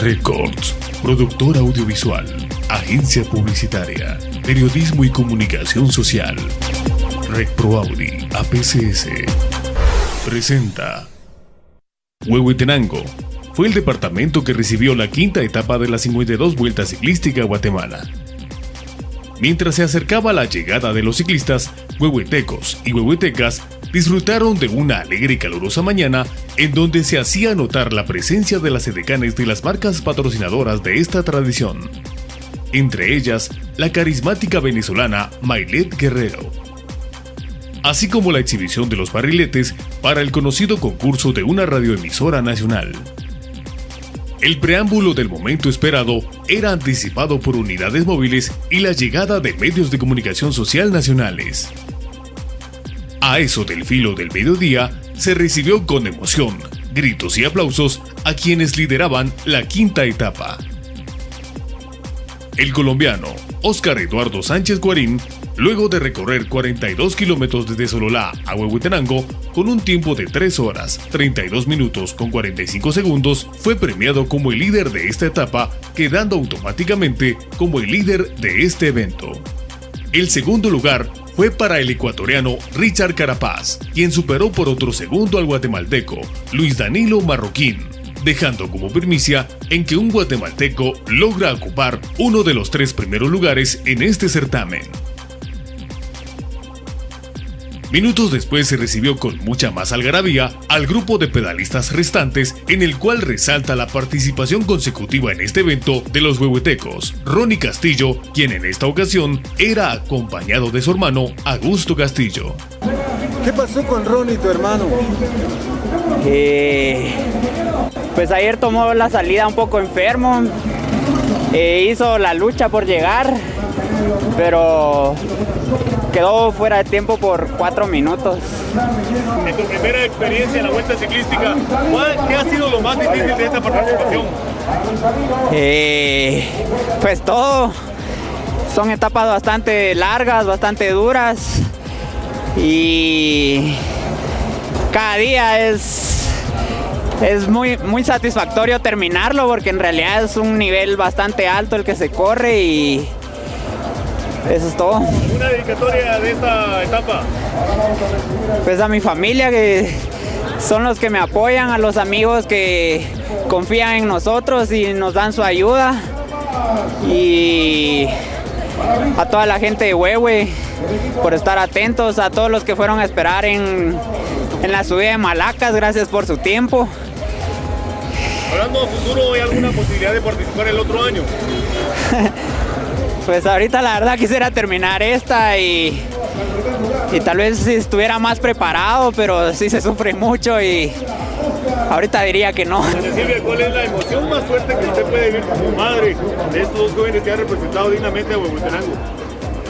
Records, productora audiovisual, agencia publicitaria, periodismo y comunicación social. Recpro Audi, APCS, presenta Huehuetenango. Fue el departamento que recibió la quinta etapa de la 52 Vuelta Ciclística a Guatemala. Mientras se acercaba la llegada de los ciclistas, huehuetecos y huehuetecas disfrutaron de una alegre y calurosa mañana en donde se hacía notar la presencia de las edecanes de las marcas patrocinadoras de esta tradición. Entre ellas, la carismática venezolana Maylet Guerrero. Así como la exhibición de los barriletes para el conocido concurso de una radioemisora nacional. El preámbulo del momento esperado era anticipado por unidades móviles y la llegada de medios de comunicación social nacionales. A eso del filo del mediodía, se recibió con emoción, gritos y aplausos a quienes lideraban la quinta etapa. El colombiano Óscar Eduardo Sánchez Guarín, luego de recorrer 42 kilómetros desde Sololá a Huehuetenango con un tiempo de 3 horas, 32 minutos con 45 segundos, fue premiado como el líder de esta etapa, quedando automáticamente como el líder de este evento. El segundo lugar fue para el ecuatoriano Richard Carapaz, quien superó por otro segundo al guatemalteco Luis Danilo Marroquín, dejando como primicia en que un guatemalteco logra ocupar uno de los 3 primeros lugares en este certamen. Minutos después se recibió con mucha más algarabía al grupo de pedalistas restantes, en el cual resalta la participación consecutiva en este evento de los huehuetecos, Ronnie Castillo, quien en esta ocasión era acompañado de su hermano Augusto Castillo. ¿Qué pasó con Ronnie, tu hermano? Pues ayer tomó la salida un poco enfermo, hizo la lucha por llegar, pero quedó fuera de tiempo por 4 minutos. En tu primera experiencia en la Vuelta Ciclística, ¿qué ha sido lo más difícil de esta participación? Pues todo. Son etapas bastante largas, bastante duras, y cada día es muy satisfactorio terminarlo, porque en realidad es un nivel bastante alto el que se corre, y eso es todo. ¿Una dedicatoria de esta etapa? Pues a mi familia, que son los que me apoyan, a los amigos que confían en nosotros y nos dan su ayuda, y a toda la gente de Huehue por estar atentos, a todos los que fueron a esperar en la subida de Malacas, gracias por su tiempo. Hablando a futuro, ¿hay alguna posibilidad de participar el otro año? Pues ahorita la verdad quisiera terminar esta y tal vez si estuviera más preparado, pero sí se sufre mucho y ahorita diría que no. Silvia, ¿cuál es la emoción más fuerte que usted puede vivir como madre de estos dos jóvenes que han representado dignamente a Huehuetenango?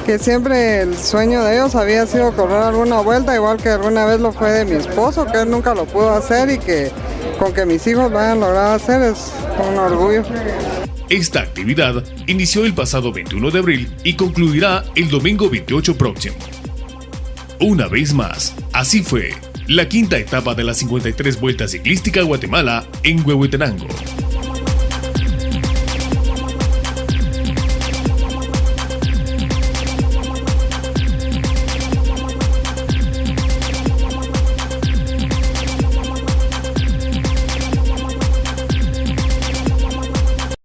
Que siempre el sueño de ellos había sido correr alguna vuelta, igual que alguna vez lo fue de mi esposo, que él nunca lo pudo hacer, y que con que mis hijos lo hayan logrado hacer es un orgullo. Esta actividad inició el pasado 21 de abril y concluirá el domingo 28 próximo. Una vez más, así fue la quinta etapa de la 53 Vuelta Ciclística a Guatemala en Huehuetenango.